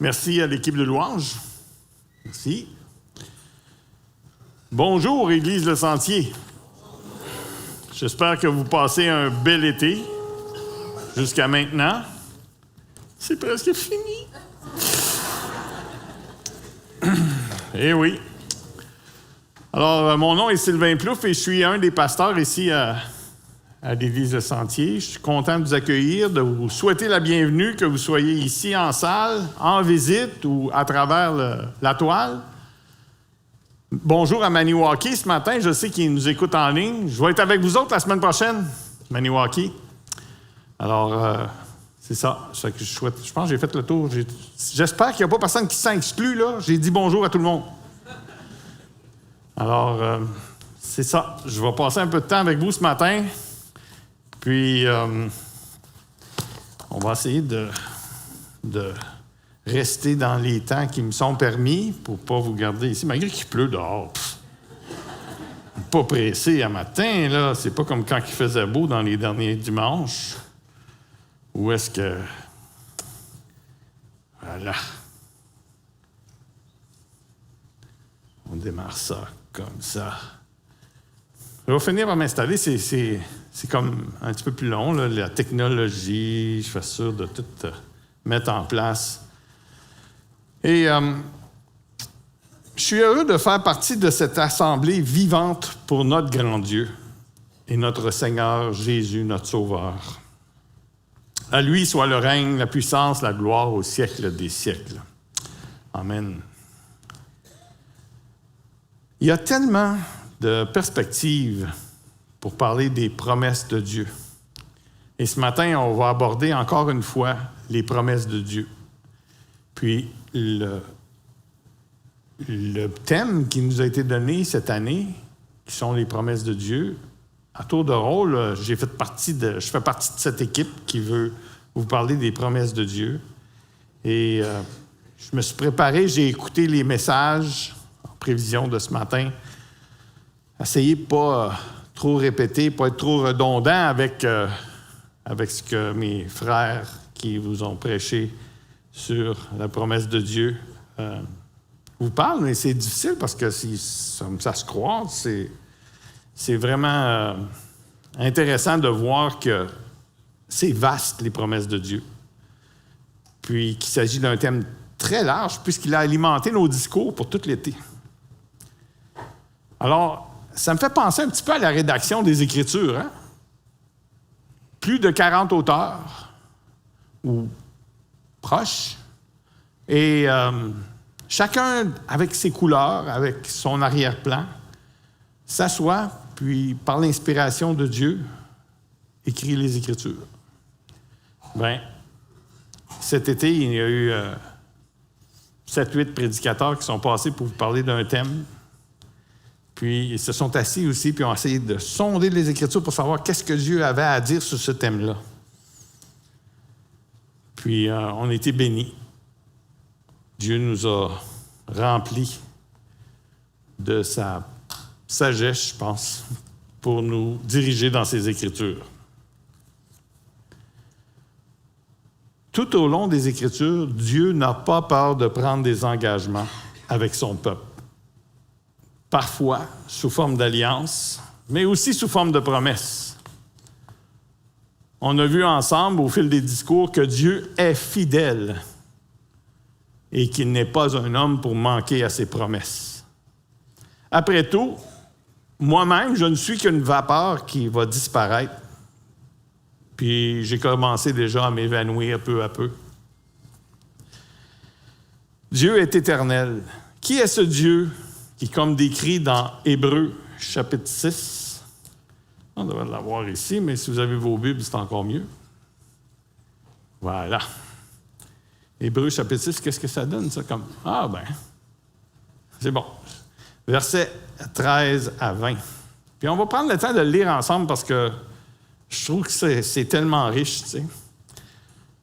Merci à l'équipe de louange. Merci. Bonjour, Église Le Sentier. J'espère que vous passez un bel été jusqu'à maintenant. C'est presque fini. Eh oui. Alors, mon nom est Sylvain Plouffe et je suis un des pasteurs ici à l'Église Le Sentier. Je suis content de vous accueillir, de vous souhaiter la bienvenue, que vous soyez ici en salle, en visite ou à travers la toile. Bonjour à Maniwaki ce matin. Je sais qu'ils nous écoutent en ligne. Je vais être avec vous autres la semaine prochaine, Maniwaki. Alors, c'est ça. Je pense que j'ai fait le tour. J'espère qu'il n'y a pas personne qui s'en exclut, là. J'ai dit bonjour à tout le monde. Alors, c'est ça. Je vais passer un peu de temps avec vous ce matin. Puis, on va essayer de rester dans les temps qui me sont permis pour ne pas vous garder ici, malgré qu'il pleut dehors. Pas pressé à matin, là. C'est pas comme quand il faisait beau dans les derniers dimanches. Où est-ce que... Voilà. On démarre ça comme ça. Je vais finir par m'installer. C'est comme un petit peu plus long, là, la technologie. Je suis sûr de tout mettre en place. Et je suis heureux de faire partie de cette assemblée vivante pour notre grand Dieu et notre Seigneur Jésus, notre Sauveur. À lui soit le règne, la puissance, la gloire au siècle des siècles. Amen. Il y a tellement de perspectives pour parler des promesses de Dieu. Et ce matin, on va aborder encore une fois les promesses de Dieu. Puis, le thème qui nous a été donné cette année, qui sont les promesses de Dieu, à tour de rôle, je fais partie de cette équipe qui veut vous parler des promesses de Dieu. Et je me suis préparé, j'ai écouté les messages en prévision de ce matin. Essayez de ne pas trop répéter, pas être trop redondant avec ce que mes frères qui vous ont prêché sur la promesse de Dieu vous parlent, mais c'est difficile parce que ça se croise. C'est vraiment intéressant de voir que c'est vaste, les promesses de Dieu. Puis qu'il s'agit d'un thème très large puisqu'il a alimenté nos discours pour tout l'été. Alors, ça me fait penser un petit peu à la rédaction des Écritures. Hein? Plus de 40 auteurs, ou proches, et chacun avec ses couleurs, avec son arrière-plan, s'assoit, puis par l'inspiration de Dieu, écrit les Écritures. Bien, cet été, il y a eu 7-8 prédicateurs qui sont passés pour vous parler d'un thème. Puis, ils se sont assis aussi, puis ont essayé de sonder les Écritures pour savoir qu'est-ce que Dieu avait à dire sur ce thème-là. Puis, on a été bénis. Dieu nous a remplis de sa sagesse, je pense, pour nous diriger dans ses Écritures. Tout au long des Écritures, Dieu n'a pas peur de prendre des engagements avec son peuple. Parfois sous forme d'alliance, mais aussi sous forme de promesses. On a vu ensemble, au fil des discours, que Dieu est fidèle et qu'il n'est pas un homme pour manquer à ses promesses. Après tout, moi-même, je ne suis qu'une vapeur qui va disparaître. Puis j'ai commencé déjà à m'évanouir peu à peu. Dieu est éternel. Qui est ce Dieu qui, comme décrit dans Hébreux, chapitre 6, on devrait l'avoir ici, mais si vous avez vos Bibles, c'est encore mieux. Voilà. Hébreux, chapitre 6, qu'est-ce que ça donne, ça? C'est bon. Versets 13 à 20. Puis on va prendre le temps de le lire ensemble parce que je trouve que c'est tellement riche, tu sais.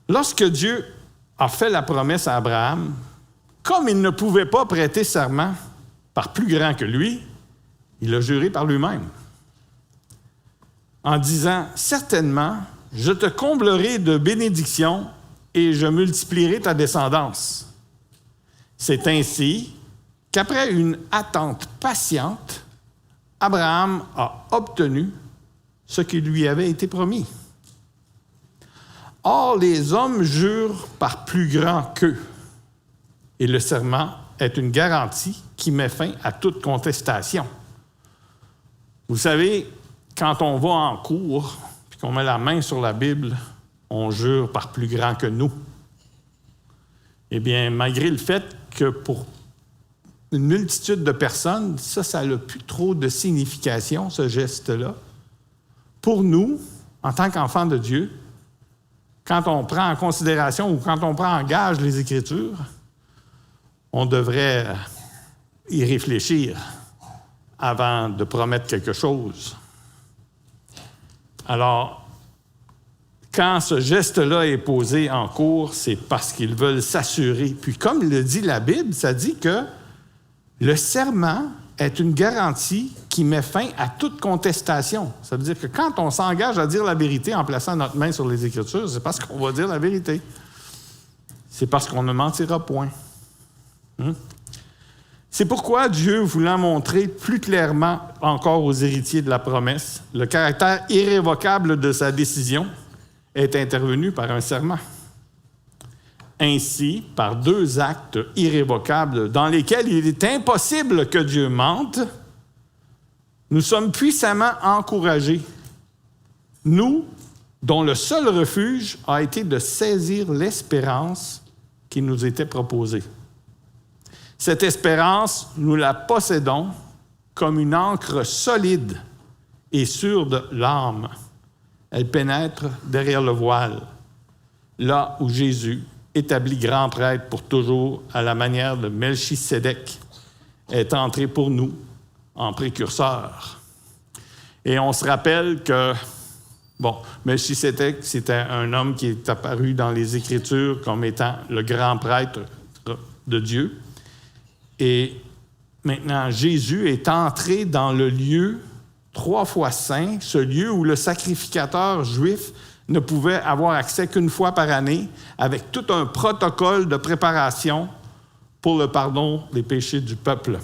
Lorsque Dieu a fait la promesse à Abraham, comme il ne pouvait pas prêter serment par plus grand que lui, Il a juré par lui-même en disant « Certainement, je te comblerai de bénédictions et je multiplierai ta descendance. » C'est ainsi qu'après une attente patiente, Abraham a obtenu ce qui lui avait été promis. Or, les hommes jurent par plus grand qu'eux, et le serment est une garantie qui met fin à toute contestation. Vous savez, quand on va en cours, puis qu'on met la main sur la Bible, on jure par plus grand que nous. Eh bien, malgré le fait que pour une multitude de personnes, ça n'a plus trop de signification, ce geste-là. Pour nous, en tant qu'enfants de Dieu, quand on prend en considération ou quand on prend en gage les Écritures, on devrait y réfléchir avant de promettre quelque chose. Alors, quand ce geste-là est posé en cours, c'est parce qu'ils veulent s'assurer. Puis comme le dit la Bible, ça dit que le serment est une garantie qui met fin à toute contestation. Ça veut dire que quand on s'engage à dire la vérité en plaçant notre main sur les Écritures, c'est parce qu'on va dire la vérité. C'est parce qu'on ne mentira point. C'est pourquoi Dieu, voulant montrer plus clairement encore aux héritiers de la promesse le caractère irrévocable de sa décision, est intervenu par un serment. Ainsi, par deux actes irrévocables dans lesquels il est impossible que Dieu mente, nous sommes puissamment encouragés, nous, dont le seul refuge a été de saisir l'espérance qui nous était proposée. Cette espérance, nous la possédons comme une ancre solide et sûre de l'âme. Elle pénètre derrière le voile, là où Jésus, établi grand prêtre pour toujours à la manière de Melchisédek, est entré pour nous en précurseur. Et on se rappelle que, Melchisédek, c'était un homme qui est apparu dans les Écritures comme étant le grand prêtre de Dieu. Et maintenant, Jésus est entré dans le lieu 3 fois saint, ce lieu où le sacrificateur juif ne pouvait avoir accès qu'une fois par année, avec tout un protocole de préparation pour le pardon des péchés du peuple.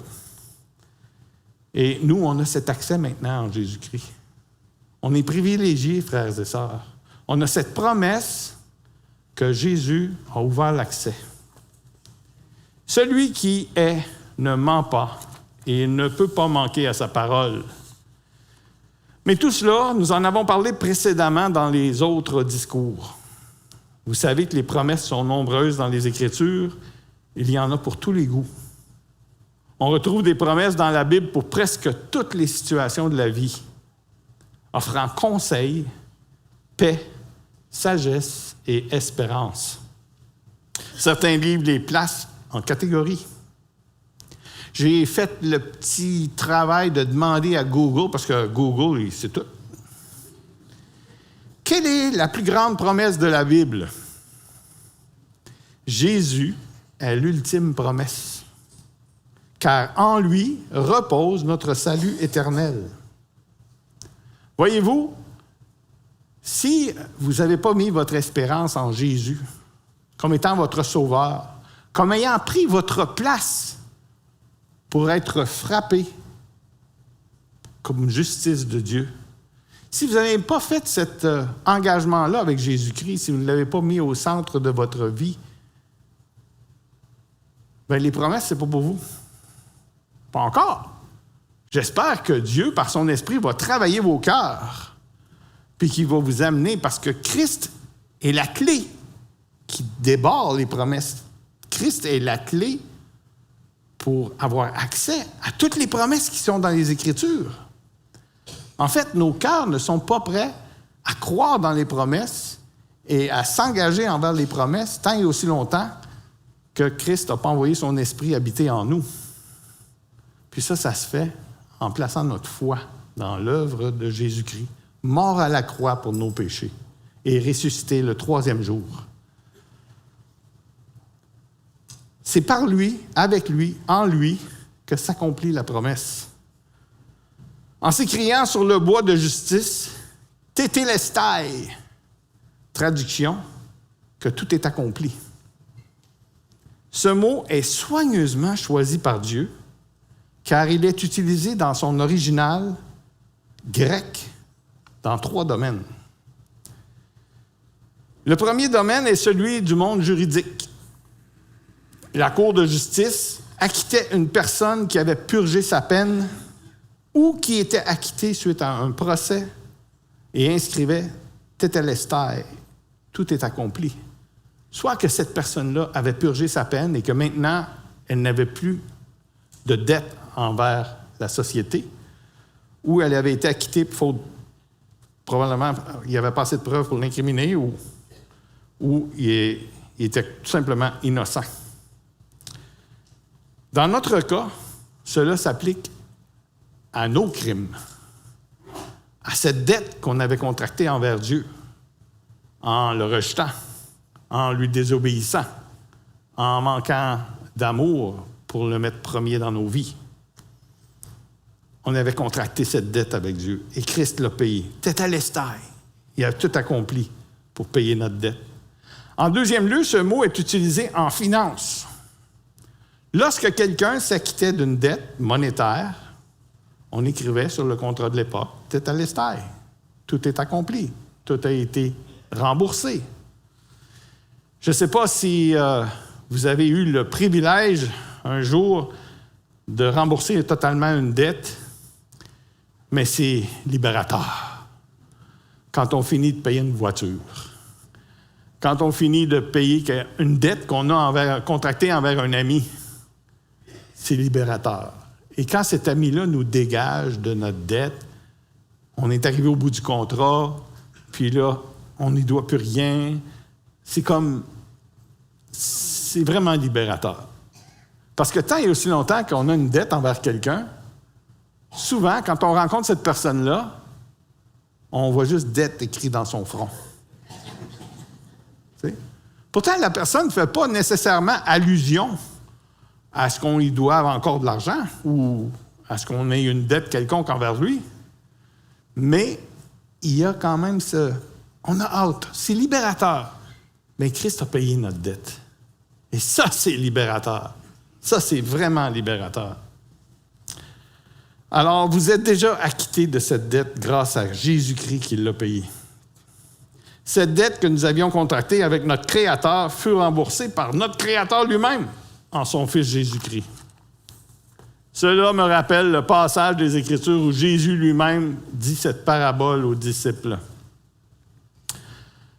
Et nous, on a cet accès maintenant en Jésus-Christ. On est privilégiés, frères et sœurs. On a cette promesse que Jésus a ouvert l'accès. Celui qui est ne ment pas et ne peut pas manquer à sa parole. Mais tout cela, nous en avons parlé précédemment dans les autres discours. Vous savez que les promesses sont nombreuses dans les Écritures. Il y en a pour tous les goûts. On retrouve des promesses dans la Bible pour presque toutes les situations de la vie, offrant conseil, paix, sagesse et espérance. Certains livres les placent en catégories. J'ai fait le petit travail de demander à Google, parce que Google, c'est tout. Quelle est la plus grande promesse de la Bible? Jésus est l'ultime promesse, car en lui repose notre salut éternel. Voyez-vous, si vous n'avez pas mis votre espérance en Jésus comme étant votre sauveur, comme ayant pris votre place pour être frappé comme justice de Dieu, si vous n'avez pas fait cet engagement-là avec Jésus-Christ, si vous ne l'avez pas mis au centre de votre vie, bien, les promesses, ce n'est pas pour vous. Pas encore. J'espère que Dieu, par son esprit, va travailler vos cœurs, puis qu'il va vous amener, parce que Christ est la clé qui déborde les promesses. Christ est la clé pour avoir accès à toutes les promesses qui sont dans les Écritures. En fait, nos cœurs ne sont pas prêts à croire dans les promesses et à s'engager envers les promesses tant et aussi longtemps que Christ n'a pas envoyé son esprit habiter en nous. Puis ça se fait en plaçant notre foi dans l'œuvre de Jésus-Christ, mort à la croix pour nos péchés et ressuscité le 3e jour. C'est par lui, avec lui, en lui, que s'accomplit la promesse. en s'écriant sur le bois de justice, Tétélestai, traduction, que tout est accompli. Ce mot est soigneusement choisi par Dieu, car il est utilisé dans son original grec dans 3 domaines. Le premier domaine est celui du monde juridique. La cour de justice acquittait une personne qui avait purgé sa peine ou qui était acquittée suite à un procès et inscrivait « Tétélestai », tout est accompli. Soit que cette personne-là avait purgé sa peine et que maintenant, elle n'avait plus de dette envers la société, ou elle avait été acquittée pour faute, probablement, il n'y avait pas assez de preuves pour l'incriminer, ou il était tout simplement innocent. Dans notre cas, cela s'applique à nos crimes, à cette dette qu'on avait contractée envers Dieu, en le rejetant, en lui désobéissant, en manquant d'amour pour le mettre premier dans nos vies. On avait contracté cette dette avec Dieu et Christ l'a payé. Tétélestai, il a tout accompli pour payer notre dette. En deuxième lieu, ce mot est utilisé en finance. Lorsque quelqu'un s'acquittait d'une dette monétaire, on écrivait sur le contrat de l'époque « Tétélestai ». Tout est accompli. Tout a été remboursé. Je ne sais pas si vous avez eu le privilège un jour de rembourser totalement une dette, mais c'est libérateur. Quand on finit de payer une voiture, quand on finit de payer une dette qu'on a contractée envers un ami, c'est libérateur. Et quand cet ami-là nous dégage de notre dette, on est arrivé au bout du contrat, puis là, on n'y doit plus rien. C'est vraiment libérateur. Parce que tant et aussi longtemps qu'on a une dette envers quelqu'un, souvent, quand on rencontre cette personne-là, on voit juste « dette » écrit dans son front. T'sais? Pourtant, la personne ne fait pas nécessairement allusion à ce qu'on lui doive encore de l'argent ou à ce qu'on ait une dette quelconque envers lui. Mais il y a quand même on a hâte. C'est libérateur. Mais Christ a payé notre dette. Et ça, c'est libérateur. Ça, c'est vraiment libérateur. Alors, vous êtes déjà acquittés de cette dette grâce à Jésus-Christ qui l'a payée. Cette dette que nous avions contractée avec notre Créateur fut remboursée par notre Créateur lui-même en son Fils Jésus-Christ. Cela me rappelle le passage des Écritures où Jésus lui-même dit cette parabole aux disciples.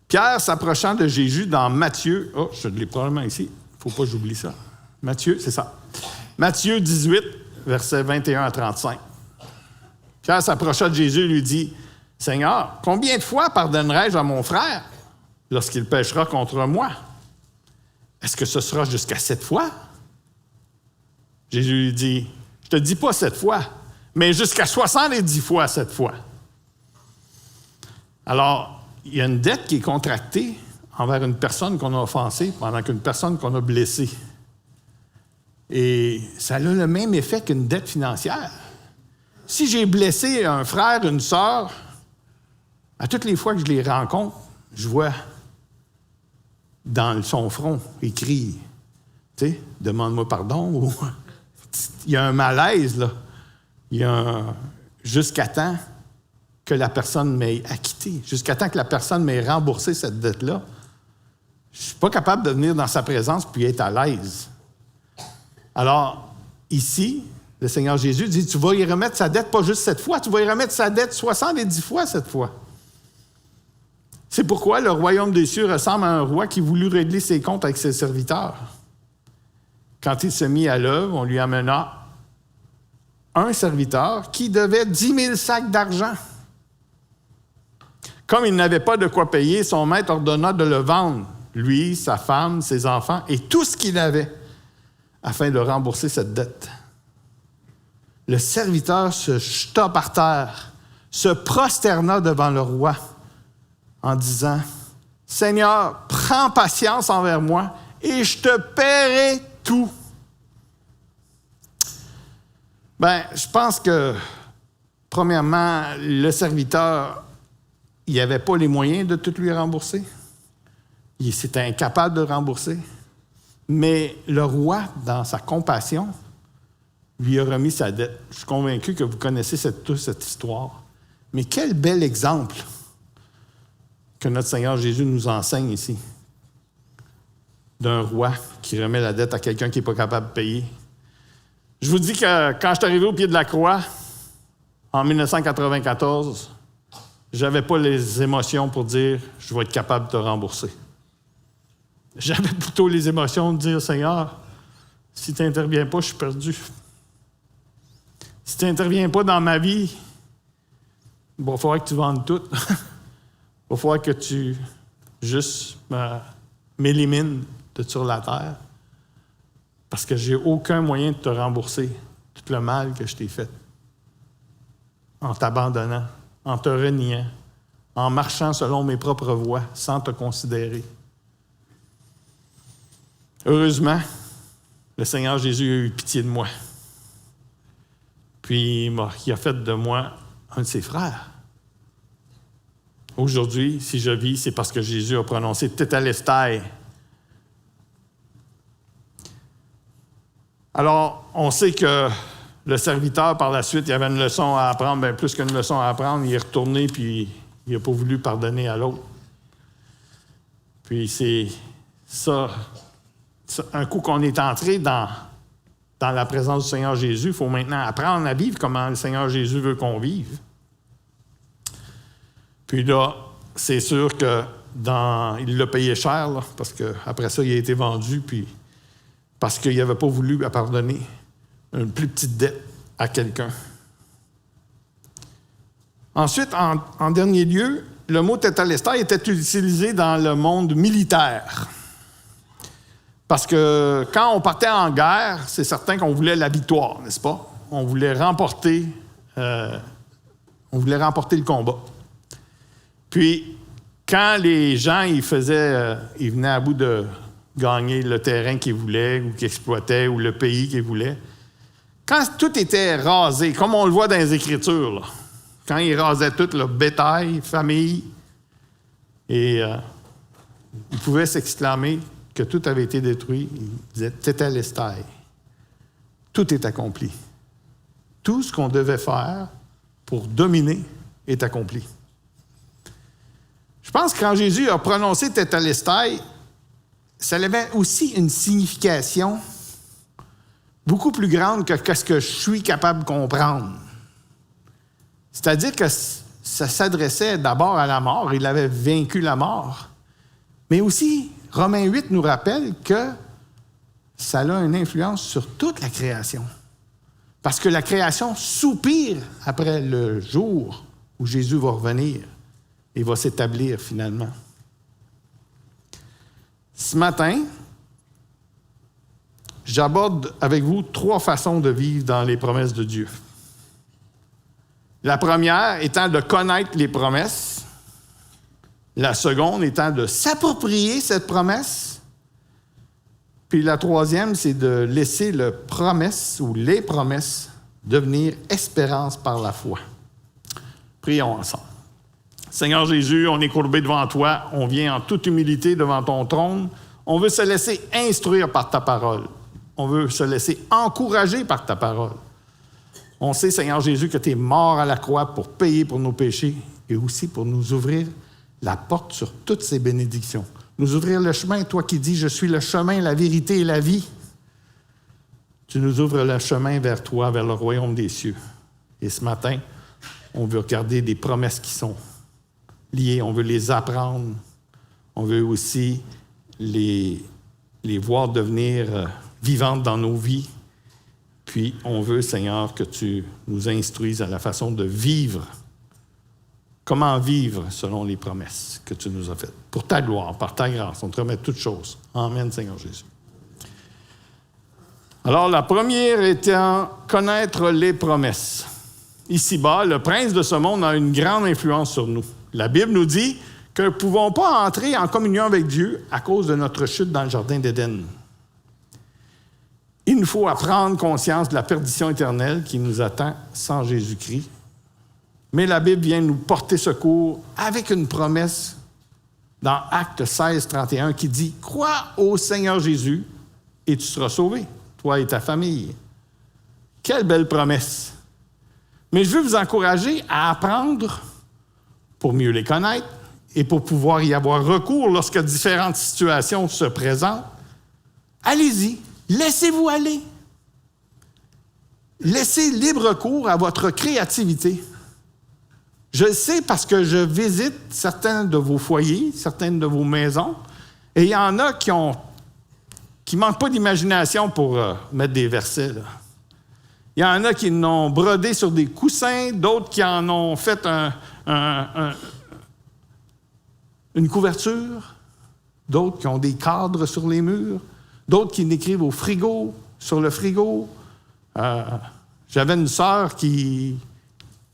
Pierre, s'approchant de Jésus dans Matthieu... Oh, je l'ai probablement ici. Il ne faut pas que j'oublie ça. Matthieu, c'est ça. Matthieu 18, versets 21 à 35. Pierre s'approcha de Jésus et lui dit, « Seigneur, combien de fois pardonnerai-je à mon frère lorsqu'il péchera contre moi? Est-ce que ce sera jusqu'à 7 fois? » Jésus lui dit, « Je ne te dis pas 7 fois, mais jusqu'à 70 fois 7 fois. » Alors, il y a une dette qui est contractée envers une personne qu'on a offensée pendant qu'une personne qu'on a blessée. Et ça a le même effet qu'une dette financière. Si j'ai blessé un frère, une sœur, à toutes les fois que je les rencontre, je vois dans son front écrit, tu sais, « Demande-moi pardon » ou il y a un malaise, là. Il y a jusqu'à temps que la personne m'ait acquitté, jusqu'à temps que la personne m'ait remboursé cette dette-là. Je ne suis pas capable de venir dans sa présence puis être à l'aise. Alors, ici, le Seigneur Jésus dit, tu vas y remettre sa dette pas juste 7 fois, tu vas y remettre sa dette 70 fois 7 fois. C'est pourquoi le royaume des cieux ressemble à un roi qui voulut régler ses comptes avec ses serviteurs. Quand il se mit à l'œuvre, on lui amena un serviteur qui devait 10 000 sacs d'argent. Comme il n'avait pas de quoi payer, son maître ordonna de le vendre, lui, sa femme, ses enfants et tout ce qu'il avait, afin de rembourser cette dette. Le serviteur se jeta par terre, se prosterna devant le roi en disant, « Seigneur, prends patience envers moi et je te paierai tout. » Je pense que Premièrement, le serviteur, il n'avait pas les moyens de tout lui rembourser. Il s'était incapable de rembourser. Mais le roi, dans sa compassion, lui a remis sa dette. Je suis convaincu que vous connaissez toute cette histoire. Mais quel bel exemple que notre Seigneur Jésus nous enseigne ici, d'un roi qui remet la dette à quelqu'un qui n'est pas capable de payer. Je vous dis que quand je suis arrivé au pied de la croix, en 1994, je n'avais pas les émotions pour dire « je vais être capable de te rembourser ». J'avais plutôt les émotions de dire « Seigneur, si tu n'interviens pas, je suis perdu. Si tu n'interviens pas dans ma vie, il va falloir que tu vendes tout. Il va falloir que tu juste m'élimines de sur la terre parce que j'ai aucun moyen de te rembourser tout le mal que je t'ai fait en t'abandonnant, en te reniant, en marchant selon mes propres voies, sans te considérer. » Heureusement, le Seigneur Jésus a eu pitié de moi. Puis il a fait de moi un de ses frères. Aujourd'hui, si je vis, c'est parce que Jésus a prononcé « Tételestai ». Alors, on sait que le serviteur, par la suite, il avait une leçon à apprendre, bien plus qu'une leçon à apprendre, il est retourné, puis il n'a pas voulu pardonner à l'autre. Puis c'est ça, un coup qu'on est entré dans la présence du Seigneur Jésus, il faut maintenant apprendre à vivre comment le Seigneur Jésus veut qu'on vive. Puis là, c'est sûr que il l'a payé cher, là, parce qu'après ça, il a été vendu, puis parce qu'il n'avait pas voulu pardonner une plus petite dette à quelqu'un. Ensuite, en dernier lieu, le mot « tételestai » était utilisé dans le monde militaire. Parce que quand on partait en guerre, c'est certain qu'on voulait la victoire, n'est-ce pas? On voulait remporter le combat. Puis, quand les gens ils venaient à bout de gagner le terrain qu'ils voulaient, ou qu'ils exploitaient, ou le pays qu'ils voulaient, quand tout était rasé, comme on le voit dans les Écritures, là, quand ils rasaient tout, le bétail, famille, et ils pouvaient s'exclamer que tout avait été détruit, ils disaient « Tételestai ». Tout est accompli. Tout ce qu'on devait faire pour dominer est accompli. Je pense que quand Jésus a prononcé « Tételestai », ça avait aussi une signification beaucoup plus grande que ce que je suis capable de comprendre. C'est-à-dire que ça s'adressait d'abord à la mort, il avait vaincu la mort, mais aussi, Romains 8 nous rappelle que ça a une influence sur toute la création. Parce que la création soupire après le jour où Jésus va revenir et va s'établir finalement. Ce matin, j'aborde avec vous 3 façons de vivre dans les promesses de Dieu. La première étant de connaître les promesses. La seconde étant de s'approprier cette promesse. Puis la troisième, c'est de laisser les promesses devenir espérance par la foi. Prions ensemble. Seigneur Jésus, on est courbé devant toi, on vient en toute humilité devant ton trône. On veut se laisser instruire par ta parole. On veut se laisser encourager par ta parole. On sait, Seigneur Jésus, que tu es mort à la croix pour payer pour nos péchés et aussi pour nous ouvrir la porte sur toutes ces bénédictions. Nous ouvrir le chemin, toi qui dis « Je suis le chemin, la vérité et la vie ». Tu nous ouvres le chemin vers toi, vers le royaume des cieux. Et ce matin, on veut regarder des promesses qui sont liées. On veut les apprendre. On veut aussi les voir devenir vivantes dans nos vies. Puis, on veut, Seigneur, que tu nous instruises à la façon de vivre. Comment vivre selon les promesses que tu nous as faites. Pour ta gloire, par ta grâce, on te remet toutes choses. Amen, Seigneur Jésus. Alors, la première étant connaître les promesses. Ici-bas, le prince de ce monde a une grande influence sur nous. La Bible nous dit que nous ne pouvons pas entrer en communion avec Dieu à cause de notre chute dans le jardin d'Éden. Il nous faut prendre conscience de la perdition éternelle qui nous attend sans Jésus-Christ. Mais la Bible vient nous porter secours avec une promesse dans Actes 16, 31 qui dit « Crois au Seigneur Jésus et tu seras sauvé, toi et ta famille. » Quelle belle promesse! Mais je veux vous encourager à apprendre pour mieux les connaître et pour pouvoir y avoir recours lorsque différentes situations se présentent. Allez-y, laissez-vous aller. Laissez libre cours à votre créativité. Je le sais parce que je visite certains de vos foyers, certaines de vos maisons, et il y en a qui ne manquent pas d'imagination pour mettre des versets, là. Il y en a qui l'ont brodé sur des coussins, d'autres qui en ont fait une couverture, d'autres qui ont des cadres sur les murs, d'autres qui l'écrivent au frigo, sur le frigo. J'avais une sœur qui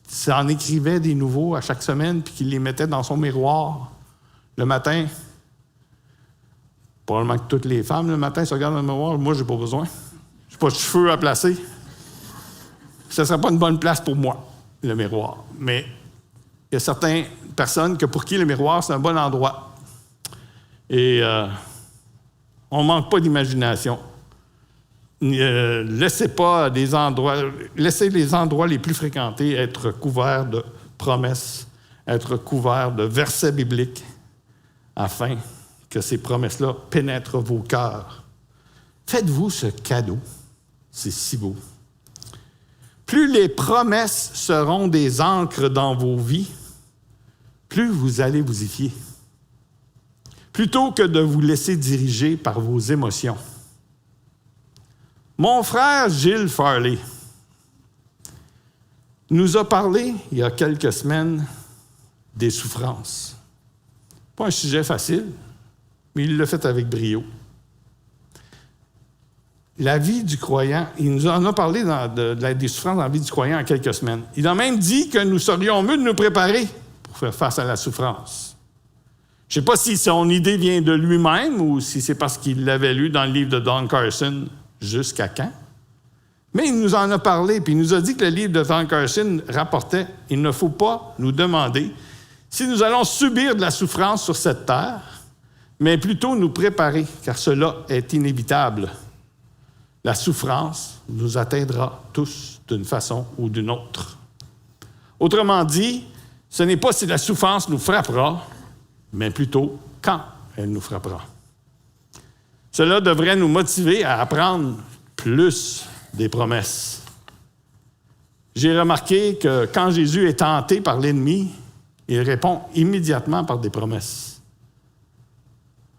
s'en écrivait des nouveaux à chaque semaine puis qui les mettait dans son miroir le matin. Probablement que toutes les femmes, le matin, se regardent dans le miroir. Moi, j'ai pas besoin. Je n'ai pas de cheveux à placer. Ce ne serait pas une bonne place pour moi, le miroir. Mais il y a certaines personnes pour qui le miroir, c'est un bon endroit. Et on ne manque pas d'imagination. Laissez les endroits les plus fréquentés être couverts de promesses, être couverts de versets bibliques, afin que ces promesses-là pénètrent vos cœurs. Faites-vous ce cadeau. C'est si beau. Plus les promesses seront des ancres dans vos vies, plus vous allez vous y fier. Plutôt que de vous laisser diriger par vos émotions. Mon frère Gilles Farley nous a parlé, il y a quelques semaines, des souffrances. Pas un sujet facile, mais il l'a fait avec brio. La vie du croyant, il nous en a parlé des souffrances dans la vie du croyant en quelques semaines. Il a même dit que nous serions mieux de nous préparer pour faire face à la souffrance. Je ne sais pas si son idée vient de lui-même ou si c'est parce qu'il l'avait lu dans le livre de Don Carson, Jusqu'à quand? Mais il nous en a parlé, puis il nous a dit que le livre de Don Carson rapportait « Il ne faut pas nous demander si nous allons subir de la souffrance sur cette terre, mais plutôt nous préparer, car cela est inévitable. La souffrance nous atteindra tous d'une façon ou d'une autre. » Autrement dit, ce n'est pas si la souffrance nous frappera, mais plutôt quand elle nous frappera. Cela devrait nous motiver à apprendre plus des promesses. J'ai remarqué que quand Jésus est tenté par l'ennemi, il répond immédiatement par des promesses.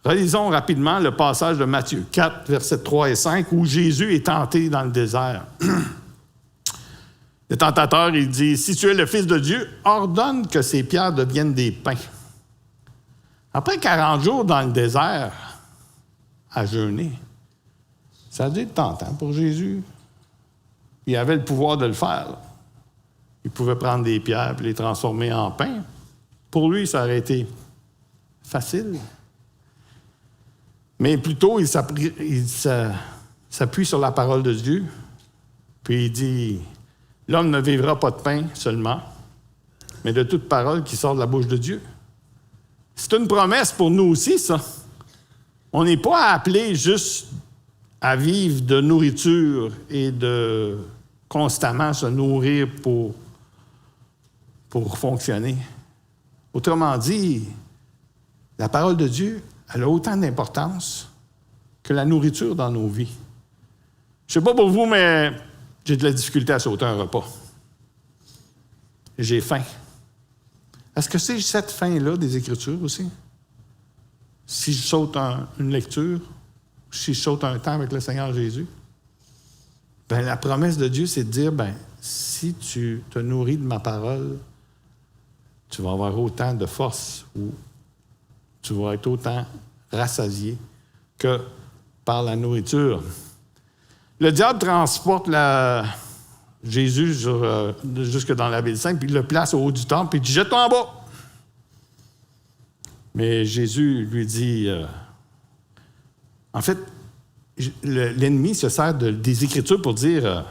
Relisons rapidement le passage de Matthieu 4, versets 3 et 5, où Jésus est tenté dans le désert. Le tentateur, il dit, « Si tu es le Fils de Dieu, ordonne que ces pierres deviennent des pains. » Après 40 jours dans le désert, à jeûner, ça a dû être tentant pour Jésus. Il avait le pouvoir de le faire. Il pouvait prendre des pierres et les transformer en pain. Pour lui, ça aurait été facile. Mais plutôt, il s'appuie sur la parole de Dieu, puis il dit, « L'homme ne vivra pas de pain seulement, mais de toute parole qui sort de la bouche de Dieu. » C'est une promesse pour nous aussi, ça. On n'est pas appelé juste à vivre de nourriture et de constamment se nourrir pour fonctionner. Autrement dit, la parole de Dieu, elle a autant d'importance que la nourriture dans nos vies. Je ne sais pas pour vous, mais j'ai de la difficulté à sauter un repas. J'ai faim. Est-ce que c'est cette faim-là des Écritures aussi? Si je saute une lecture, si je saute un temps avec le Seigneur Jésus, bien, la promesse de Dieu, c'est de dire, bien, si tu te nourris de ma parole, tu vas avoir autant de force ou tu vas être autant rassasié que par la nourriture. Le diable transporte Jésus jusque dans la ville sainte, puis il le place au haut du temple, puis il dit « Jette-toi en bas! » Mais Jésus lui dit, en fait, l'ennemi se sert des Écritures pour dire,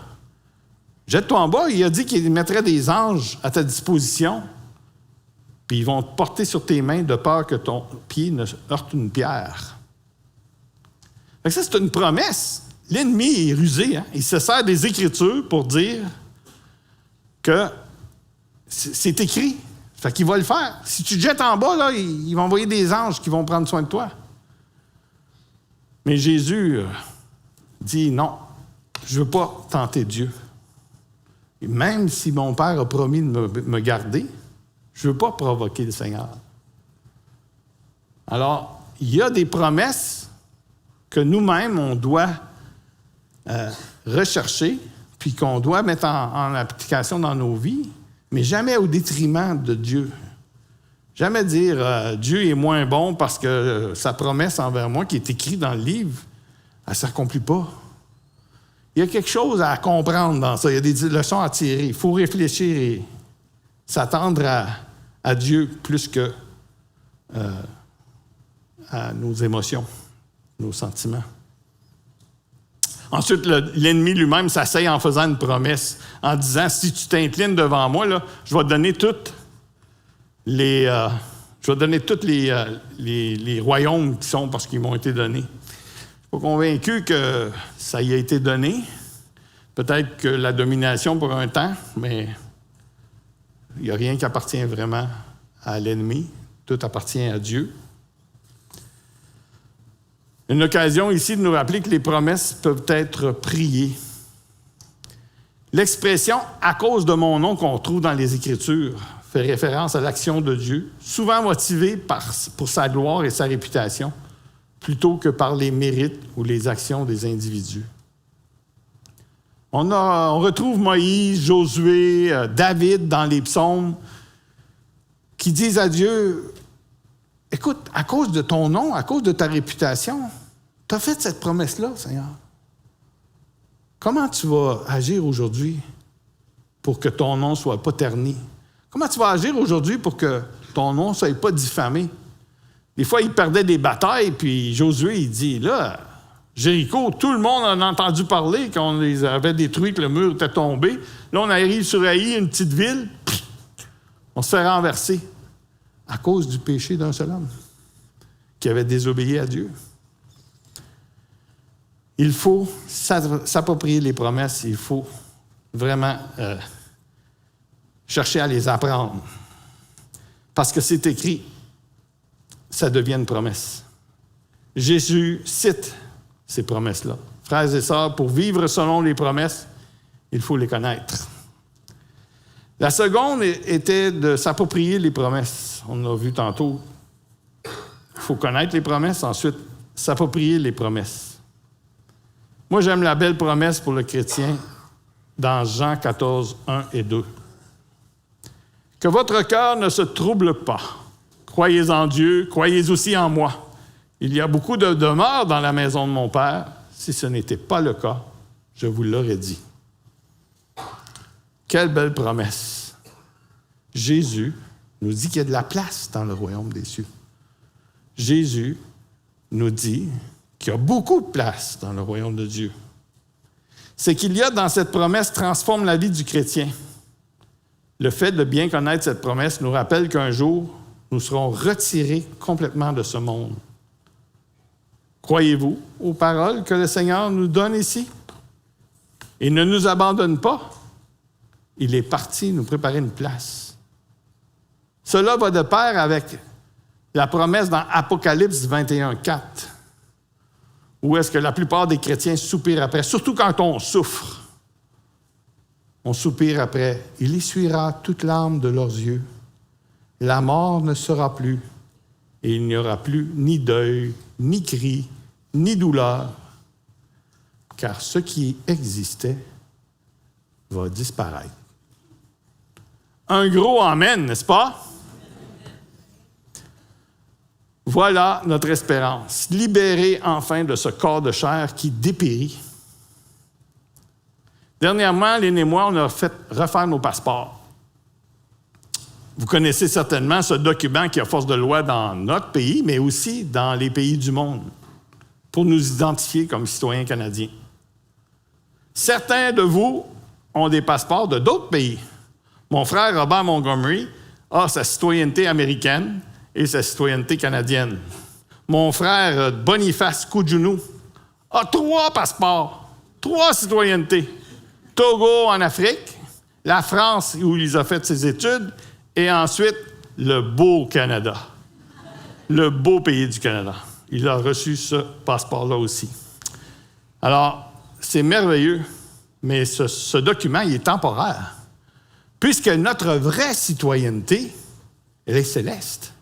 Jette-toi en bas. Il a dit qu'il mettrait des anges à ta disposition, puis ils vont te porter sur tes mains de peur que ton pied ne heurte une pierre. Fait que ça, c'est une promesse. L'ennemi est rusé. Hein? Il se sert des Écritures pour dire que c'est écrit. Fait qu'il va le faire. Si tu te jettes en bas, là, il va envoyer des anges qui vont prendre soin de toi. Mais Jésus dit non, je ne veux pas tenter Dieu. Et même si mon Père a promis de me garder, je ne veux pas provoquer le Seigneur. Alors, il y a des promesses que nous-mêmes, on doit rechercher, puis qu'on doit mettre en application dans nos vies, mais jamais au détriment de Dieu. Jamais dire Dieu est moins bon parce que sa promesse envers moi, qui est écrite dans le livre, elle ne s'accomplit pas. Il y a quelque chose à comprendre dans ça. Il y a des leçons à tirer. Il faut réfléchir et s'attendre à Dieu plus que à nos émotions, nos sentiments. Ensuite, l'ennemi lui-même s'asseye en faisant une promesse, en disant, si tu t'inclines devant moi, là, je vais te donner tous les royaumes qui sont parce qu'ils m'ont été donnés. Je ne suis pas convaincu que ça y a été donné. Peut-être que la domination pour un temps, mais il n'y a rien qui appartient vraiment à l'ennemi. Tout appartient à Dieu. Une occasion ici de nous rappeler que les promesses peuvent être priées. L'expression « à cause de mon nom » qu'on trouve dans les Écritures fait référence à l'action de Dieu, souvent motivée pour sa gloire et sa réputation, plutôt que par les mérites ou les actions des individus. On retrouve Moïse, Josué, David dans les psaumes qui disent à Dieu, « Écoute, à cause de ton nom, à cause de ta réputation, tu as fait cette promesse-là, Seigneur. Comment tu vas agir aujourd'hui pour que ton nom ne soit pas terni? Comment tu vas agir aujourd'hui pour que ton nom ne soit pas diffamé? » Des fois, il perdait des batailles, puis Josué, il dit, là, Jéricho, tout le monde en a entendu parler quand on les avait détruits, que le mur était tombé. Là, on arrive sur Haï, une petite ville, on se fait renverser à cause du péché d'un seul homme qui avait désobéi à Dieu. Il faut s'approprier les promesses, il faut vraiment chercher à les apprendre. Parce que c'est écrit, ça devient une promesse. Jésus cite ces promesses-là. Frères et sœurs, pour vivre selon les promesses, il faut les connaître. La seconde était de s'approprier les promesses. On l'a vu tantôt. Il faut connaître les promesses, ensuite s'approprier les promesses. Moi, j'aime la belle promesse pour le chrétien dans Jean 14, 1 et 2. « Que votre cœur ne se trouble pas. Croyez en Dieu, croyez aussi en moi. Il y a beaucoup de demeures dans la maison de mon Père. Si ce n'était pas le cas, je vous l'aurais dit. » Quelle belle promesse. Jésus nous dit qu'il y a de la place dans le royaume des cieux. Jésus nous dit qu'il y a beaucoup de place dans le royaume de Dieu. C'est qu'il y a dans cette promesse transforme la vie du chrétien. Le fait de bien connaître cette promesse nous rappelle qu'un jour, nous serons retirés complètement de ce monde. Croyez-vous aux paroles que le Seigneur nous donne ici? Il ne nous abandonne pas. Il est parti nous préparer une place. Cela va de pair avec la promesse dans Apocalypse 21, 4, où est-ce que la plupart des chrétiens soupirent après, surtout quand on souffre. On soupire après. « Il essuiera toute larme de leurs yeux. La mort ne sera plus, et il n'y aura plus ni deuil, ni cri, ni douleur, car ce qui existait va disparaître. » Un gros amen, n'est-ce pas? Voilà notre espérance, libérée enfin de ce corps de chair qui dépérit. Dernièrement, Lynn et moi, on a fait refaire nos passeports. Vous connaissez certainement ce document qui a force de loi dans notre pays, mais aussi dans les pays du monde, pour nous identifier comme citoyens canadiens. Certains de vous ont des passeports de d'autres pays. Mon frère Robert Montgomery a sa citoyenneté américaine et sa citoyenneté canadienne. Mon frère Boniface Koudjounou a 3 passeports, 3 citoyennetés. Togo en Afrique, la France où il a fait ses études, et ensuite le beau Canada, le beau pays du Canada. Il a reçu ce passeport-là aussi. Alors, c'est merveilleux, mais ce document, il est temporaire, puisque notre vraie citoyenneté, elle est céleste.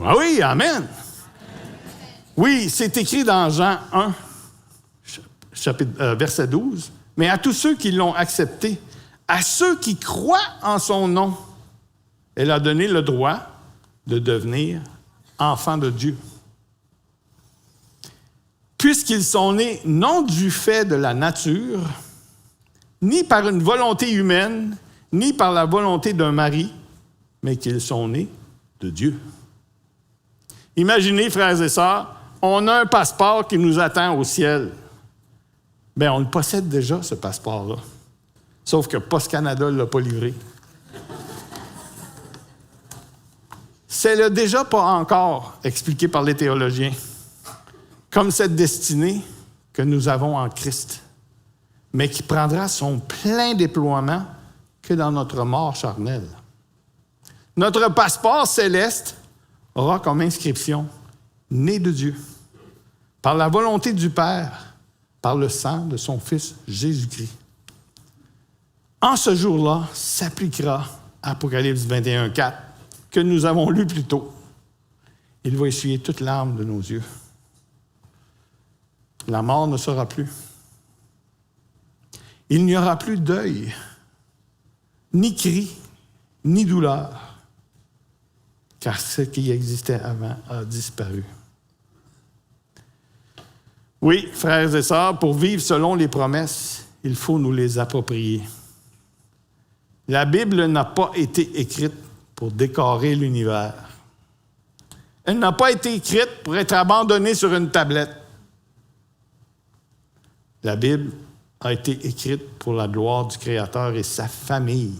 Ah oui, amen. Oui, c'est écrit dans Jean 1, verset 12. Mais à tous ceux qui l'ont accepté, à ceux qui croient en son nom, elle a donné le droit de devenir enfants de Dieu. Puisqu'ils sont nés non du fait de la nature, ni par une volonté humaine, ni par la volonté d'un mari, mais qu'ils sont nés de Dieu. Imaginez, frères et sœurs, on a un passeport qui nous attend au ciel. Bien, on le possède déjà, ce passeport-là. Sauf que Post Canada ne l'a pas livré. C'est le déjà pas encore expliqué par les théologiens, comme cette destinée que nous avons en Christ, mais qui prendra son plein déploiement que dans notre mort charnelle. Notre passeport céleste aura comme inscription « Né de Dieu », par la volonté du Père, par le sang de son Fils Jésus-Christ. En ce jour-là s'appliquera Apocalypse 21:4, que nous avons lu plus tôt. Il va essuyer toute larme de nos yeux. La mort ne sera plus. Il n'y aura plus deuil, ni cri, ni douleur, car ce qui existait avant a disparu. Oui, frères et sœurs, pour vivre selon les promesses, il faut nous les approprier. La Bible n'a pas été écrite pour décorer l'univers. Elle n'a pas été écrite pour être abandonnée sur une tablette. La Bible a été écrite pour la gloire du Créateur et sa famille.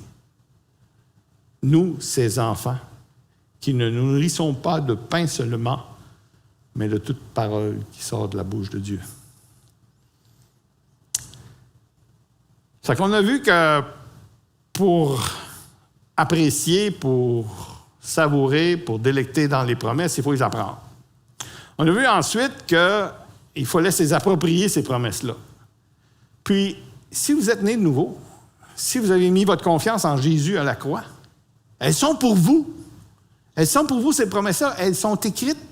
Nous, ses enfants, qui ne nous nourrissons pas de pain seulement, mais de toute parole qui sort de la bouche de Dieu. C'est qu'on a vu que pour apprécier, pour savourer, pour délecter dans les promesses, il faut les apprendre. On a vu ensuite qu'il fallait se les approprier, ces promesses-là. Puis, si vous êtes né de nouveau, si vous avez mis votre confiance en Jésus à la croix, elles sont pour vous. Elles sont pour vous, ces promesses-là. Elles sont écrites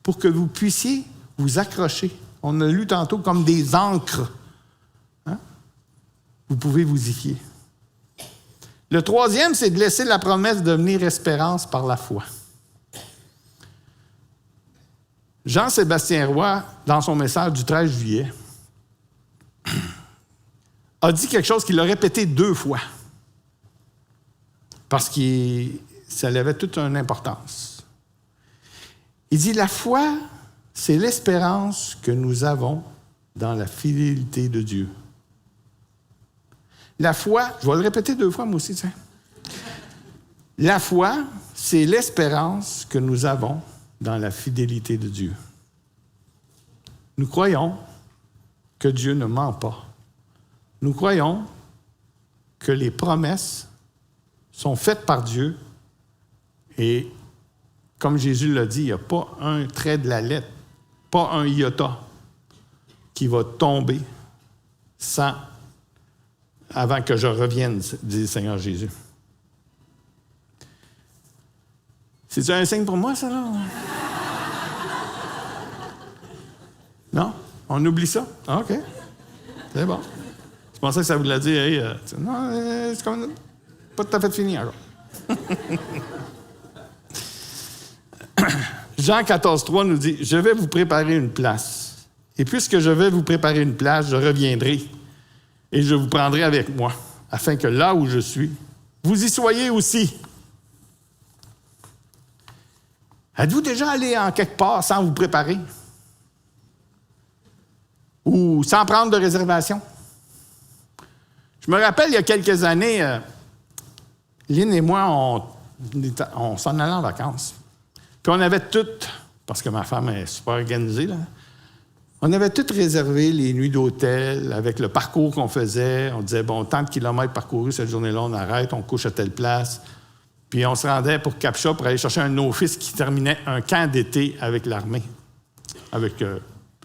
pour que vous puissiez vous accrocher. On a lu tantôt comme des ancres. Hein? Vous pouvez vous y fier. Le troisième, c'est de laisser la promesse devenir espérance par la foi. Jean-Sébastien Roy, dans son message du 13 juillet, a dit quelque chose qu'il a répété 2 fois, parce que ça avait toute une importance. Il dit, la foi, c'est l'espérance que nous avons dans la fidélité de Dieu. La foi, je vais le répéter 2 fois, moi aussi, tiens. La foi, c'est l'espérance que nous avons dans la fidélité de Dieu. Nous croyons que Dieu ne ment pas. Nous croyons que les promesses sont faites par Dieu et, comme Jésus l'a dit, il n'y a pas un trait de la lettre, pas un iota qui va tomber avant que je revienne, dit le Seigneur Jésus. C'est-tu un signe pour moi, ça, là? Non? On oublie ça? Ah, OK. C'est bon. Je pensais que ça voulait dire, hey, non, c'est comme pas tout à fait fini encore. Jean 14:3 nous dit, « Je vais vous préparer une place. Et puisque je vais vous préparer une place, je reviendrai et je vous prendrai avec moi, afin que là où je suis, vous y soyez aussi. » Êtes-vous déjà allé en quelque part sans vous préparer? Ou sans prendre de réservation? Je me rappelle, il y a quelques années, Lynn et moi, on s'en allait en vacances. Puis on avait toutes, parce que ma femme est super organisée, là, on avait toutes réservé les nuits d'hôtel avec le parcours qu'on faisait. On disait, bon, tant de kilomètres parcourus cette journée-là, on arrête, on couche à telle place. Puis on se rendait pour Capcha pour aller chercher un de nos fils qui terminait un camp d'été avec l'armée. Avec,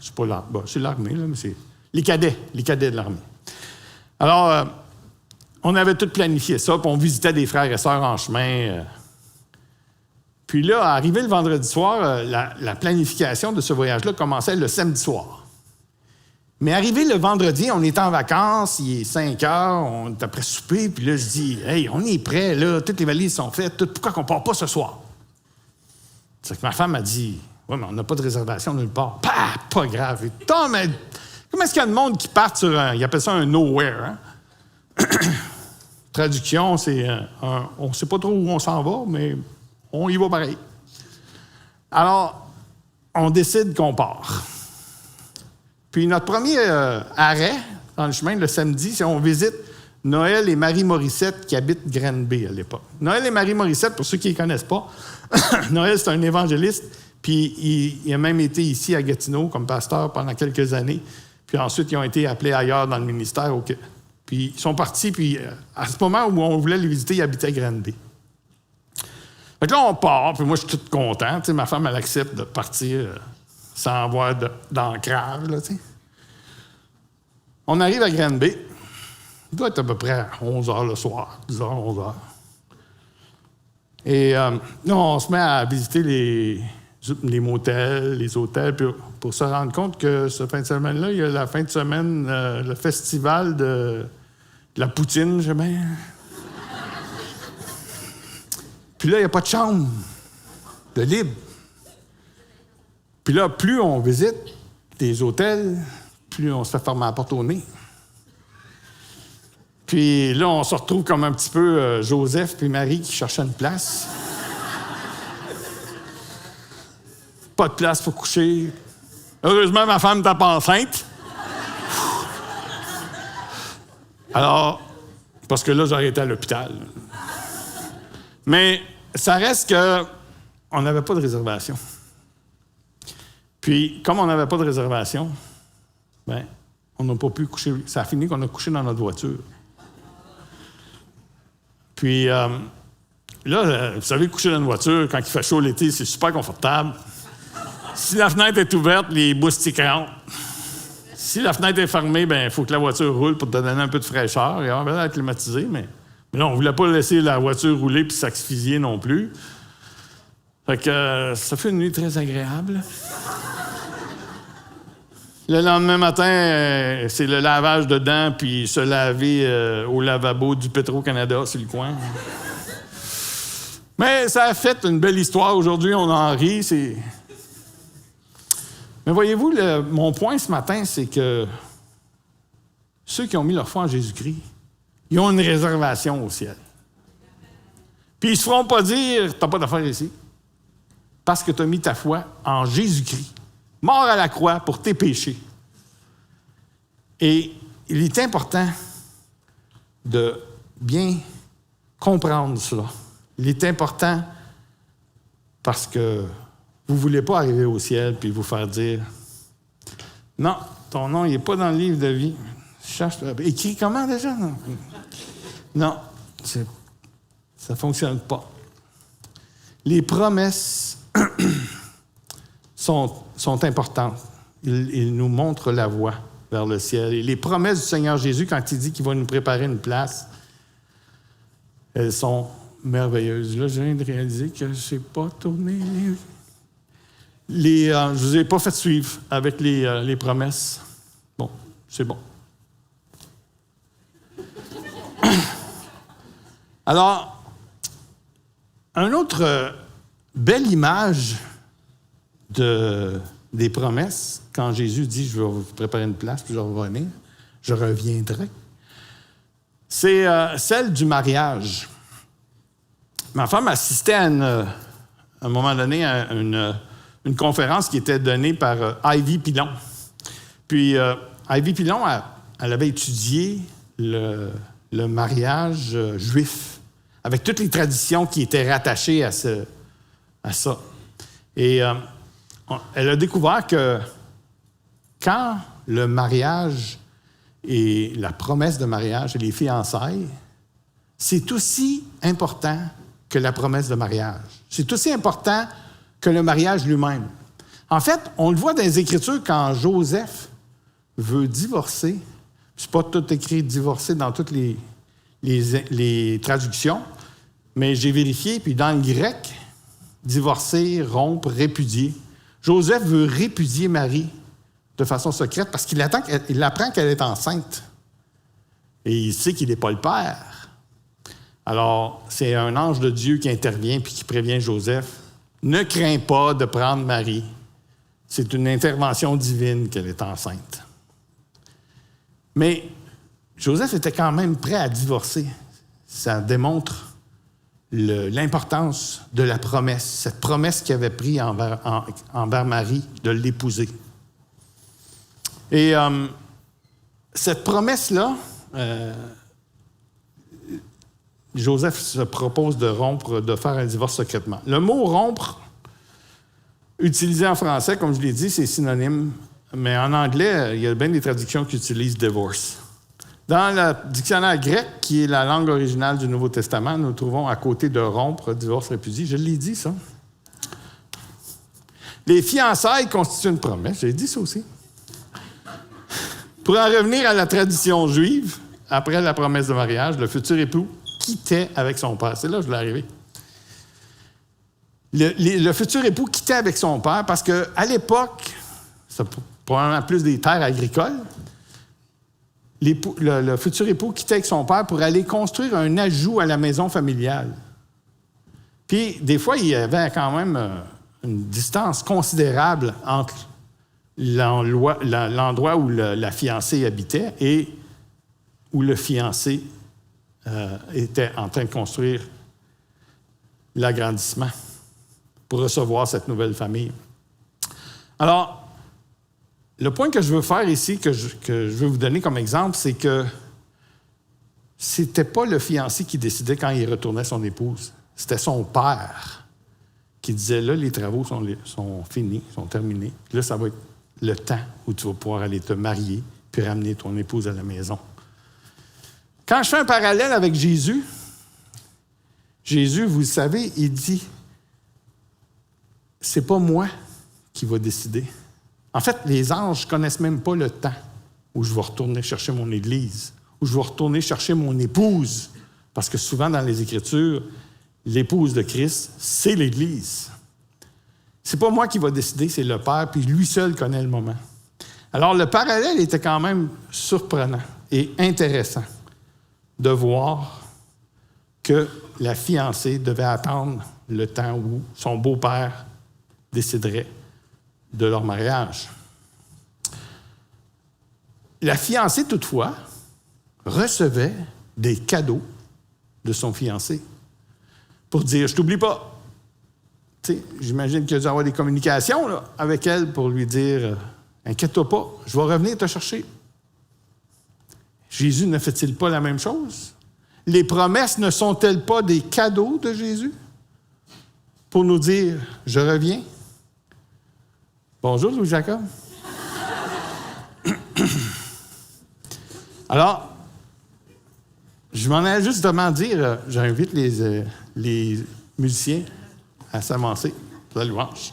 c'est pas l'armée, c'est l'armée, là, mais c'est les cadets de l'armée. Alors, on avait tout planifié ça, puis on visitait des frères et sœurs en chemin. Puis là, arrivé le vendredi soir, la planification de ce voyage-là commençait le samedi soir. Mais arrivé le vendredi, on est en vacances, il est 5 heures, on est après souper, puis là, je dis « Hey, on est prêts, là, toutes les valises sont faites, pourquoi qu'on ne part pas ce soir? » C'est que ma femme m'a dit « Ouais, mais on n'a pas de réservation nulle part. » Pas grave. Mais comment est-ce qu'il y a de monde qui part sur un... Ils appellent ça un « nowhere », hein? Traduction, c'est on ne sait pas trop où on s'en va, mais on y va pareil. Alors, on décide qu'on part. Puis notre premier arrêt dans le chemin, le samedi, c'est on visite Noël et Marie Morissette qui habitent Granby à l'époque. Noël et Marie Morissette, pour ceux qui ne les connaissent pas, Noël, c'est un évangéliste, puis il a même été ici à Gatineau comme pasteur pendant quelques années. Puis ensuite, ils ont été appelés ailleurs dans le ministère. Puis ils sont partis, puis à ce moment où on voulait les visiter, ils habitaient Granby. Fait que là, on part, puis moi, je suis tout content. Tu sais, ma femme, elle accepte de partir sans avoir d'ancrage, là, tu sais. On arrive à Granby. Il doit être à peu près à 11 h le soir, 10 h, 11 h. Et là, on se met à visiter les motels, les hôtels, puis pour se rendre compte que ce fin de semaine-là, il y a la fin de semaine, le festival de la poutine, je sais bien. Puis là, il n'y a pas de chambre de libre. Puis là, plus on visite des hôtels, plus on se fait fermer la porte au nez. Puis là, on se retrouve comme un petit peu Joseph puis Marie qui cherchaient une place. Pas de place pour coucher. Heureusement, ma femme n'était pas enceinte. Alors, parce que là, j'aurais été à l'hôpital. Mais ça reste qu'on n'avait pas de réservation. Puis, comme on n'avait pas de réservation, bien, on n'a pas pu coucher. Ça a fini qu'on a couché dans notre voiture. Puis, là, vous savez, coucher dans une voiture, quand il fait chaud l'été, c'est super confortable. Si la fenêtre est ouverte, les moustiques rentrent. Si la fenêtre est fermée, bien, il faut que la voiture roule pour te donner un peu de fraîcheur. Et on va être climatisé, mais là, on ne voulait pas laisser la voiture rouler puis s'asphyxier non plus. Fait que ça fait une nuit très agréable. Le lendemain matin, c'est le lavage de dents puis se laver au lavabo du Petro-Canada sur le coin. Mais ça a fait une belle histoire. Aujourd'hui, on en rit. Mais voyez-vous, mon point ce matin, c'est que ceux qui ont mis leur foi en Jésus-Christ, ils ont une réservation au ciel. Puis ils ne se feront pas dire « t'as pas d'affaire ici », parce que tu as mis ta foi en Jésus-Christ, mort à la croix pour tes péchés. Et il est important de bien comprendre cela. Il est important parce que vous ne voulez pas arriver au ciel puis vous faire dire « Non, ton nom, il n'est pas dans le livre de vie. Cherche, écrit comment déjà? » Non, ça ne fonctionne pas. Les promesses sont importantes. Ils nous montrent la voie vers le ciel. Et les promesses du Seigneur Jésus, quand il dit qu'il va nous préparer une place, elles sont merveilleuses. Là, je viens de réaliser que je ne sais pas tourner je ne vous ai pas fait suivre avec les promesses. Bon, c'est bon. Alors, une autre belle image des promesses, quand Jésus dit « Je vais vous préparer une place, puis je vais revenir, je reviendrai », c'est celle du mariage. Ma femme assistait à un moment donné à une conférence qui était donnée par Ivy Pilon. Puis, Ivy Pilon, elle avait étudié le mariage juif, avec toutes les traditions qui étaient rattachées à ça. Et elle a découvert que quand le mariage et la promesse de mariage et les fiançailles, c'est aussi important que la promesse de mariage. C'est aussi important que le mariage lui-même. En fait, on le voit dans les Écritures quand Joseph veut divorcer. C'est pas tout écrit divorcer dans toutes les traductions, mais j'ai vérifié, puis dans le grec, divorcer, rompre, répudier. Joseph veut répudier Marie de façon secrète parce qu'il apprend qu'elle est enceinte. Et il sait qu'il n'est pas le père. Alors, c'est un ange de Dieu qui intervient puis qui prévient Joseph. Ne crains pas de prendre Marie. C'est une intervention divine qu'elle est enceinte. Mais Joseph était quand même prêt à divorcer. Ça démontre l'importance de la promesse, cette promesse qu'il avait prise envers Marie de l'épouser. Et cette promesse-là, Joseph se propose de rompre, de faire un divorce secrètement. Le mot « rompre », utilisé en français, comme je l'ai dit, c'est synonyme, mais en anglais, il y a bien des traductions qui utilisent « divorce ». Dans le dictionnaire grec, qui est la langue originale du Nouveau Testament, nous trouvons à côté de rompre, divorce, répudier. Je l'ai dit, ça. Les fiançailles constituent une promesse. J'ai dit ça aussi. Pour en revenir à la tradition juive, après la promesse de mariage, le futur époux quittait avec son père. C'est là que je voulais arriver. Le futur époux quittait avec son père parce qu'à l'époque, c'est probablement plus des terres agricoles, le futur époux quittait avec son père pour aller construire un ajout à la maison familiale. Puis, des fois, il y avait quand même une distance considérable entre l'endroit où la fiancée habitait et où le fiancé était en train de construire l'agrandissement pour recevoir cette nouvelle famille. Alors, le point que je veux faire ici, que je veux vous donner comme exemple, c'est que c'était pas le fiancé qui décidait quand il retournait son épouse. C'était son père qui disait, là, les travaux sont finis, sont terminés. Puis là, ça va être le temps où tu vas pouvoir aller te marier puis ramener ton épouse à la maison. Quand je fais un parallèle avec Jésus, vous le savez, il dit, c'est pas moi qui va décider. En fait, les anges ne connaissent même pas le temps où je vais retourner chercher mon Église, où je vais retourner chercher mon épouse. Parce que souvent, dans les Écritures, l'épouse de Christ, c'est l'Église. C'est pas moi qui va décider, c'est le Père, puis lui seul connaît le moment. Alors, le parallèle était quand même surprenant et intéressant de voir que la fiancée devait attendre le temps où son beau-père déciderait de leur mariage. La fiancée, toutefois, recevait des cadeaux de son fiancé pour dire « Je t'oublie pas ». J'imagine qu'il a dû avoir des communications là, avec elle pour lui dire « Inquiète-toi pas, je vais revenir te chercher ». Jésus ne fait-il pas la même chose? Les promesses ne sont-elles pas des cadeaux de Jésus pour nous dire « Je reviens ». Bonjour, Louis-Jacob. Alors, je m'en ai justement dire, j'invite les musiciens à s'avancer pour la louange.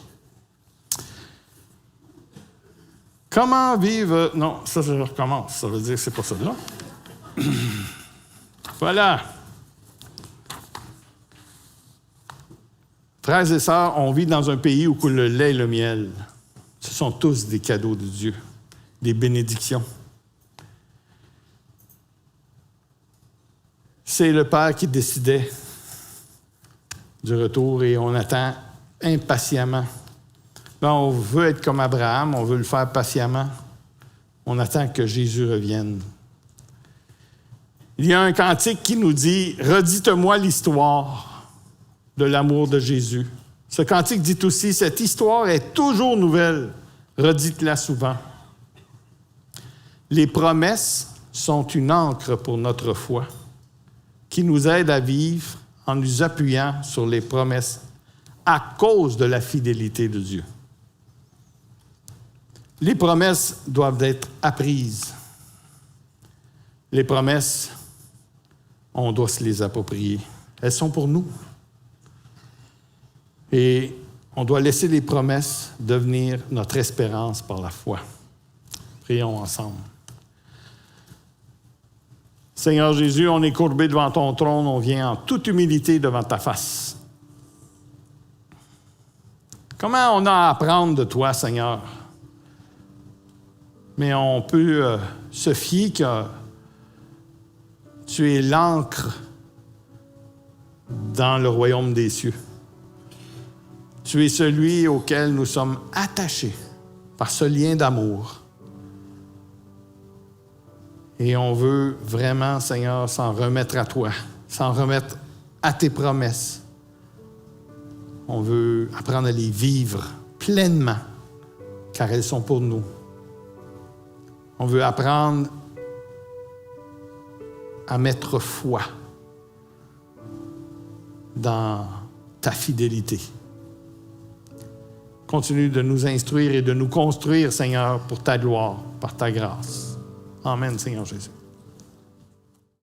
Comment vivre... Non, ça, je recommence. Ça veut dire que c'est pas ça là. Voilà. Frères et sœurs, on vit dans un pays où coule le lait et le miel. Ce sont tous des cadeaux de Dieu, des bénédictions. C'est le Père qui décidait du retour et on attend impatiemment. Là, on veut être comme Abraham, on veut le faire patiemment. On attend que Jésus revienne. Il y a un cantique qui nous dit « Redites-moi l'histoire de l'amour de Jésus ». Ce cantique dit aussi « Cette histoire est toujours nouvelle, redites-la souvent ». Les promesses sont une encre pour notre foi. qui nous aide à vivre en nous appuyant sur les promesses à cause de la fidélité de Dieu. Les promesses doivent être apprises. Les promesses, on doit se les approprier. Elles sont pour nous. Et on doit laisser les promesses devenir notre espérance par la foi. Prions ensemble. Seigneur Jésus, on est courbé devant ton trône, on vient en toute humilité devant ta face. Comment on a à apprendre de toi, Seigneur? Mais on peut se fier que tu es l'encre dans le royaume des cieux. Tu es celui auquel nous sommes attachés par ce lien d'amour. Et on veut vraiment, Seigneur, s'en remettre à toi, s'en remettre à tes promesses. On veut apprendre à les vivre pleinement, car elles sont pour nous. On veut apprendre à mettre foi dans ta fidélité. Continue de nous instruire et de nous construire, Seigneur, pour ta gloire, par ta grâce. Amen, Seigneur Jésus.